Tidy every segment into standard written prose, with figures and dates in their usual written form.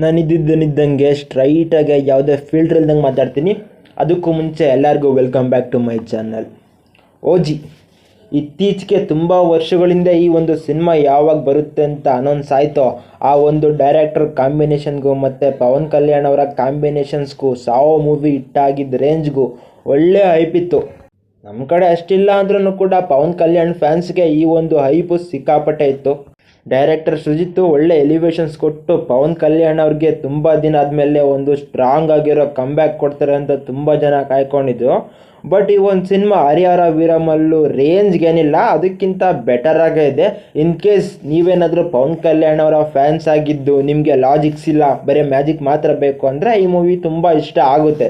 ನಾನು ಇದ್ದಿದ್ದಂಗೆ ಸ್ಟ್ರೈಟಾಗಿ ಯಾವುದೇ ಫಿಲ್ಟರ್ ಇಲ್ದಂಗೆ ಮಾತಾಡ್ತೀನಿ. ಅದಕ್ಕೂ ಮುಂಚೆ ಎಲ್ಲರಿಗೂ welcome back to my channel. OG ಇತ್ತೀಚೆಗೆ ತುಂಬ ವರ್ಷಗಳಿಂದ ಈ ಒಂದು ಸಿನಿಮಾ ಯಾವಾಗ ಬರುತ್ತೆ ಅಂತ ಅನೌನ್ಸ್ ಆಯಿತೋ ಆ ಒಂದು ಡೈರೆಕ್ಟರ್ ಕಾಂಬಿನೇಷನ್ಗೂ ಮತ್ತು ಪವನ್ ಕಲ್ಯಾಣ್ ಅವರ ಕಾಂಬಿನೇಷನ್ಸ್ಗೂ ಸಾವೋ ಮೂವಿ ಹಿಟ್ಟಾಗಿದ್ದ ರೇಂಜ್ಗೂ ಒಳ್ಳೆ ಹೈಪ್ ಇತ್ತು. ನಮ್ಮ ಕಡೆ ಅಷ್ಟಿಲ್ಲ ಅಂದ್ರೂ ಕೂಡ ಪವನ್ ಕಲ್ಯಾಣ್ ಫ್ಯಾನ್ಸ್ಗೆ ಈ ಒಂದು ಹೈಪು ಸಿಕ್ಕಾಪಟ್ಟೆ ಇತ್ತು. ಡೈರೆಕ್ಟರ್ ಸುಜಿತ್ ಒಳ್ಳೆ ಎಲಿವೇಶನ್ಸ್ ಕೊಟ್ಟು ಪವನ್ ಕಲ್ಯಾಣ್ ಅವ್ರಿಗೆ ತುಂಬ ದಿನ ಆದಮೇಲೆ ಒಂದು ಸ್ಟ್ರಾಂಗ್ ಆಗಿರೋ ಕಮ್ಬ್ಯಾಕ್ ಕೊಡ್ತಾರೆ ಅಂತ ತುಂಬ ಜನ ಕಾಯ್ಕೊಂಡಿದ್ರು. ಬಟ್ ಈ ಒಂದು ಸಿನಿಮಾ ಹರಿಹರ ವೀರಮಲ್ಲು ರೇಂಜ್ಗೇನಿಲ್ಲ, ಅದಕ್ಕಿಂತ ಬೆಟರಾಗೇ ಇದೆ. ಇನ್ ಕೇಸ್ ನೀವೇನಾದರೂ ಪವನ್ ಕಲ್ಯಾಣ್ ಅವರ ಫ್ಯಾನ್ಸ್ ಆಗಿದ್ದು ನಿಮಗೆ ಲಾಜಿಕ್ಸ್ ಇಲ್ಲ, ಬರೀ ಮ್ಯಾಜಿಕ್ ಮಾತ್ರ ಬೇಕು ಅಂದರೆ ಈ ಮೂವಿ ತುಂಬ ಇಷ್ಟ ಆಗುತ್ತೆ.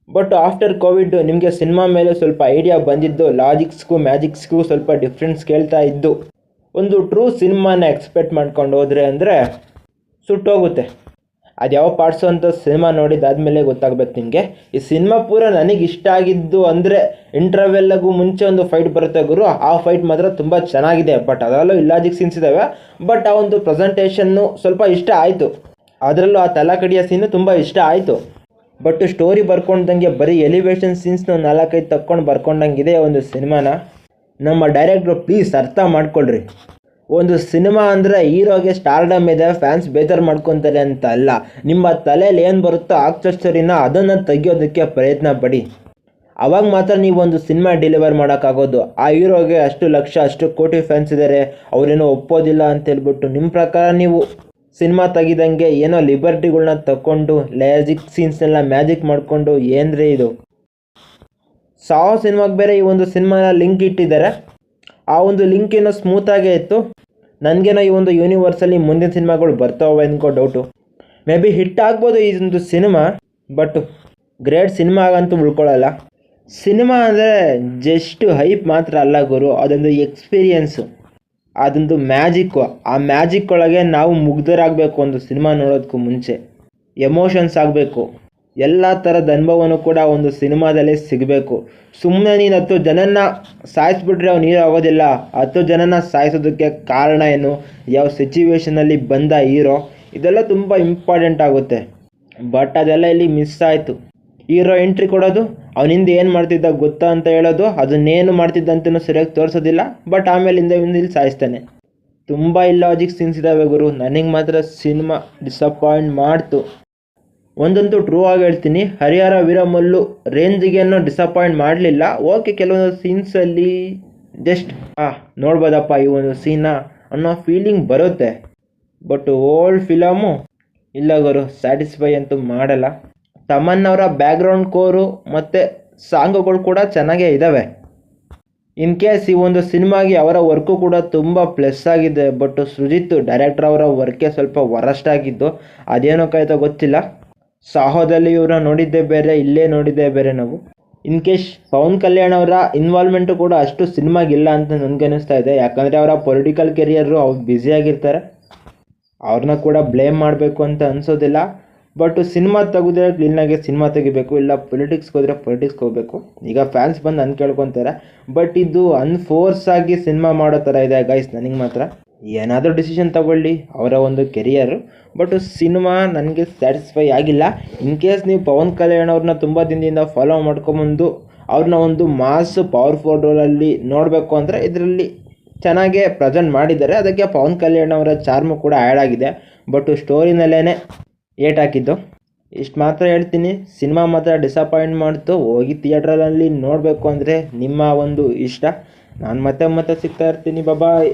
ಬಟ್ ಆಫ್ಟರ್ ಕೋವಿಡ್ ನಿಮಗೆ ಸಿನಿಮಾ ಮೇಲೆ ಸ್ವಲ್ಪ ಐಡಿಯಾ ಬಂದಿದ್ದು, ಲಾಜಿಕ್ಸ್ಗೂ ಮ್ಯಾಜಿಕ್ಸ್ಗೂ ಸ್ವಲ್ಪ ಡಿಫ್ರೆನ್ಸ್ ಕೇಳ್ತಾ ಇದ್ದು. ಒಂದು ಟ್ರೂ ಸಿನಿಮಾನ ಎಕ್ಸ್ಪೆಕ್ಟ್ ಮಾಡ್ಕೊಂಡು ಹೋದರೆ ಅಂದರೆ ಸುಟ್ಟೋಗುತ್ತೆ. ಅದು ಯಾವ ಪಾರ್ಟ್ಸು ಅಂತ ಸಿನಿಮಾ ನೋಡಿದ್ದಾದಮೇಲೆ ಗೊತ್ತಾಗಬೇಕು ನಿಮಗೆ. ಈ ಸಿನಿಮಾ ಪೂರ ನನಗೆ ಇಷ್ಟ ಆಗಿದ್ದು ಅಂದರೆ ಇಂಟರ್ವೆಲ್ಗೂ ಮುಂಚೆ ಒಂದು ಫೈಟ್ ಬರುತ್ತೆ ಗುರು, ಆ ಫೈಟ್ ಮಾತ್ರ ತುಂಬ ಚೆನ್ನಾಗಿದೆ. ಬಟ್ ಅದರಲ್ಲೂ ಇಲ್ಲಾಜಿಕ್ ಸೀನ್ಸ್ ಇದ್ದಾವೆ. ಬಟ್ ಆ ಒಂದು ಪ್ರೆಸೆಂಟೇಷನ್ನು ಸ್ವಲ್ಪ ಇಷ್ಟ ಆಯಿತು. ಅದರಲ್ಲೂ ಆ ತಲೆ ಕಡಿಯೋ ಸೀನು ತುಂಬ ಇಷ್ಟ ಆಯಿತು. ಬಟ್ ಸ್ಟೋರಿ ಬರ್ಕೊಂಡಂಗೆ ಬರೀ ಎಲಿವೇಶನ್ ಸೀನ್ಸ್ನ 4-5 ತಕ್ಕೊಂಡು ಬರ್ಕೊಂಡಂಗಿದೆ ಒಂದು ಸಿನಿಮಾನ. ನಮ್ಮ ಡೈರೆಕ್ಟ್ರು ಪ್ಲೀಸ್ ಅರ್ಥ ಮಾಡ್ಕೊಳ್ರಿ. ಒಂದು ಸಿನಿಮಾ ಅಂದರೆ ಹೀರೋಗೆ ಸ್ಟಾರ್ಡಮ್ ಇದೆ, ಫ್ಯಾನ್ಸ್ ಬೇಜಾರು ಮಾಡ್ಕೊತಾರೆ ಅಂತ ಅಲ್ಲ. ನಿಮ್ಮ ತಲೆಯಲ್ಲಿ ಏನು ಬರುತ್ತೋ ಆಕ್ಚರ್ಸ್ಟರಿನ ಅದನ್ನು ತೆಗಿಯೋದಕ್ಕೆ ಪ್ರಯತ್ನ ಪಡಿ. ಆವಾಗ ಮಾತ್ರ ನೀವು ಒಂದು ಸಿನಿಮಾ ಡೆಲಿವರ್ ಮಾಡೋಕ್ಕಾಗೋದು. ಆ ಹೀರೋಗೆ ಅಷ್ಟು ಲಕ್ಷ ಅಷ್ಟು ಕೋಟಿ ಫ್ಯಾನ್ಸ್ ಇದ್ದಾರೆ, ಅವರೇನೋ ಒಪ್ಪೋದಿಲ್ಲ ಅಂತ ಹೇಳ್ಬಿಟ್ಟು ನಿಮ್ಮ ಪ್ರಕಾರ ನೀವು ಸಿನಿಮಾ ತೆಗಿದಂಗೆ ಏನೋ ಲಿಬರ್ಟಿಗಳನ್ನ ತಗೊಂಡು ಲಾಜಿಕ್ ಸೀನ್ಸ್ನೆಲ್ಲ ಮ್ಯಾಜಿಕ್ ಮಾಡಿಕೊಂಡು ಏನ್ರಿ ಇದು? ಸಾವೋ ಸಿನಿಮಾಗೆ ಬೇರೆ ಈ ಒಂದು ಸಿನಿಮಾನ ಲಿಂಕ್ ಇಟ್ಟಿದ್ದಾರೆ. ಆ ಒಂದು ಲಿಂಕ್ ಏನೋ ಸ್ಮೂತಾಗೇ ಇತ್ತು. ನನಗೇನೋ ಈ ಒಂದು ಯೂನಿವರ್ಸಲ್ಲಿ ಮುಂದಿನ ಸಿನಿಮಾಗಳು ಬರ್ತಾವೆ ಅನ್ಕೋ ಡೌಟು. ಮೇ ಬಿ ಹಿಟ್ ಆಗ್ಬೋದು ಈ ಒಂದು ಸಿನಿಮಾ, ಬಟ್ ಗ್ರೇಟ್ ಸಿನಿಮಾ ಆಗಂತೂ ಉಳ್ಕೊಳ್ಳಲ್ಲ. ಸಿನಿಮಾ ಅಂದರೆ ಜಸ್ಟ್ ಹೈಪ್ ಮಾತ್ರ ಅಲ್ಲ ಗುರು, ಅದೊಂದು ಎಕ್ಸ್ಪೀರಿಯೆನ್ಸು, ಅದೊಂದು ಮ್ಯಾಜಿಕ್ಕು. ಆ ಮ್ಯಾಜಿಕ್ ಒಳಗೆ ನಾವು ಮುಗ್ಧರಾಗಬೇಕು. ಒಂದು ಸಿನಿಮಾ ನೋಡೋದಕ್ಕೂ ಮುಂಚೆ ಎಮೋಷನ್ಸ್ ಆಗಬೇಕು. ಎಲ್ಲ ಥರದ ಅನುಭವನೂ ಕೂಡ ಒಂದು ಸಿನಿಮಾದಲ್ಲಿ ಸಿಗಬೇಕು. ಸುಮ್ಮನೆ ನೀನು 10 ಜನನ ಸಾಯಿಸ್ಬಿಟ್ರೆ ಅವ್ನು ಹೀರೋ ಆಗೋದಿಲ್ಲ. 10 ಜನನ ಸಾಯಿಸೋದಕ್ಕೆ ಕಾರಣ ಏನು, ಯಾವ ಸಿಚುವೇಷನಲ್ಲಿ ಬಂದ ಹೀರೋ, ಇದೆಲ್ಲ ತುಂಬ ಇಂಪಾರ್ಟೆಂಟ್ ಆಗುತ್ತೆ. ಬಟ್ ಅದೆಲ್ಲ ಇಲ್ಲಿ ಮಿಸ್ ಆಯಿತು. ಹೀರೋ ಎಂಟ್ರಿ ಕೊಡೋದು, ಅವನಿಂದ ಏನು ಮಾಡ್ತಿದ್ದ ಗೊತ್ತಾ ಅಂತ ಹೇಳೋದು, ಅದನ್ನೇನು ಮಾಡ್ತಿದ್ದಂತನೂ ಸರಿಯಾಗಿ ತೋರಿಸೋದಿಲ್ಲ. ಬಟ್ ಆಮೇಲಿಂದ ಇಲ್ಲಿ ಸಾಯಿಸ್ತಾನೆ. ತುಂಬ ಇಲ್ಲಾಜಿಕ್ ಸೀನ್ಸ್ ಇದ್ದಾವೆ ಗುರು. ನನಗೆ ಮಾತ್ರ ಸಿನಿಮಾ ಡಿಸಪಾಯಿಂಟ್ ಮಾಡ್ತು. ಒಂದಂತೂ ಟ್ರೂ ಆಗಿ ಹೇಳ್ತೀನಿ, ಹರಿಹರ ವೀರಮಲ್ಲು ರೇಂಜಿಗೇನೋ ಡಿಸಪಾಯಿಂಟ್ ಮಾಡಲಿಲ್ಲ. ಓಕೆ, ಕೆಲವೊಂದು ಸೀನ್ಸಲ್ಲಿ ಜಸ್ಟ್ ನೋಡ್ಬೋದಪ್ಪ ಈ ಒಂದು ಸೀನ ಅನ್ನೋ ಫೀಲಿಂಗ್ ಬರುತ್ತೆ. ಬಟ್ ಓಲ್ಡ್ ಫಿಲಮು ಇಲ್ಲ ಗುರು, ಸ್ಯಾಟಿಸ್ಫೈ ಅಂತೂ ಮಾಡಲ್ಲ. ತಮನ್ನವರ ಬ್ಯಾಕ್ಗ್ರೌಂಡ್ ಕೋರು ಮತ್ತು ಸಾಂಗುಗಳು ಕೂಡ ಚೆನ್ನಾಗೇ ಇದ್ದಾವೆ. ಇನ್ ಕೇಸ್ ಈ ಒಂದು ಸಿನಿಮಾಗೆ ಅವರ ವರ್ಕು ಕೂಡ ತುಂಬ ಪ್ಲಸ್ ಆಗಿದೆ. ಬಟ್ ಸುಜಿತ್ ಡೈರೆಕ್ಟರ್ ಅವರ ವರ್ಕೇ ಸ್ವಲ್ಪ ವರಸ್ಟ್ ಆಗಿದ್ದು, ಅದೇನೋ ಕಾಯ್ತೋ ಗೊತ್ತಿಲ್ಲ. ಸಾಹೋದಲ್ಲಿ ಇವ್ರನ್ನ ನೋಡಿದ್ದೇ ಬೇರೆ, ಇಲ್ಲೇ ನೋಡಿದ್ದೇ ಬೇರೆ ನಾವು. ಇನ್ ಕೇಸ್ ಪವನ್ ಕಲ್ಯಾಣ್ ಅವರ ಇನ್ವಾಲ್ವ್ಮೆಂಟು ಕೂಡ ಅಷ್ಟು ಸಿನಿಮಾಗಿಲ್ಲ ಅಂತ ನನಗನ್ನಿಸ್ತಾ ಇದೆ. ಯಾಕಂದರೆ ಅವರ ಪೊಲಿಟಿಕಲ್ ಕೆರಿಯರು ಅವ್ರು ಬ್ಯುಸಿಯಾಗಿರ್ತಾರೆ, ಅವ್ರನ್ನ ಕೂಡ ಬ್ಲೇಮ್ ಮಾಡಬೇಕು ಅಂತ ಅನಿಸೋದಿಲ್ಲ. ಬಟ್ ಸಿನಿಮಾ ತೆಗೆದ್ರೆ ಕ್ಲೀನಾಗಿ ಸಿನಿಮಾ ತೆಗಿಬೇಕು, ಇಲ್ಲ ಪೊಲಿಟಿಕ್ಸ್ಗೆ ಹೋದರೆ ಪೊಲಿಟಿಕ್ಸ್ಗೆ ಹೋಗಬೇಕು. ಈಗ ಫ್ಯಾನ್ಸ್ ಬಂದು ನಾನು ಕೇಳ್ಕೊತಾರೆ. ಬಟ್ ಇದು ಅನ್ಫೋರ್ಸ್ ಆಗಿ ಸಿನಿಮಾ ಮಾಡೋ ಥರ ಇದೆ ಗೈಸ್. ನನಗೆ ಮಾತ್ರ ಏನಾದರೂ ಡಿಸಿಷನ್ ತಗೊಳ್ಳಿ, ಅವರ ಒಂದು ಕೆರಿಯರು. ಬಟ್ ಸಿನಿಮಾ ನನಗೆ ಸ್ಯಾಟಿಸ್ಫೈ ಆಗಿಲ್ಲ. ಇನ್ ಕೇಸ್ ನೀವು ಪವನ್ ಕಲ್ಯಾಣ್ ಅವ್ರನ್ನ ತುಂಬ ದಿನದಿಂದ ಫಾಲೋ ಮಾಡ್ಕೊಂಬಂದು ಅವ್ರನ್ನ ಒಂದು ಮಾಸ್ ಪವರ್ಫುಲ್ ರೋಲಲ್ಲಿ ನೋಡಬೇಕು ಅಂದರೆ ಇದರಲ್ಲಿ ಚೆನ್ನಾಗೇ ಪ್ರೆಸೆಂಟ್ ಮಾಡಿದ್ದಾರೆ. ಅದಕ್ಕೆ ಪವನ್ ಕಲ್ಯಾಣ್ ಅವರ ಚಾರ್ಮು ಕೂಡ ಆ್ಯಡ್ ಆಗಿದೆ. ಬಟ್ ಸ್ಟೋರಿನಲ್ಲೇ ಏಟ್ ಹಾಕಿದ್ದು. ಇಷ್ಟು ಮಾತ್ರ ಹೇಳ್ತೀನಿ, ಸಿನಿಮಾ ಮಾತ್ರ ಡಿಸಪಾಯಿಂಟ್ ಮಾಡ್ತು. ಹೋಗಿ ಥಿಯೇಟ್ರಲ್ಲಿ ನೋಡಬೇಕು ಅಂದರೆ ನಿಮ್ಮ ಒಂದು ಇಷ್ಟ. ನಾನು ಮತ್ತೆ ಸಿಗ್ತಾ ಇರ್ತೀನಿ. ಬಾಯ್.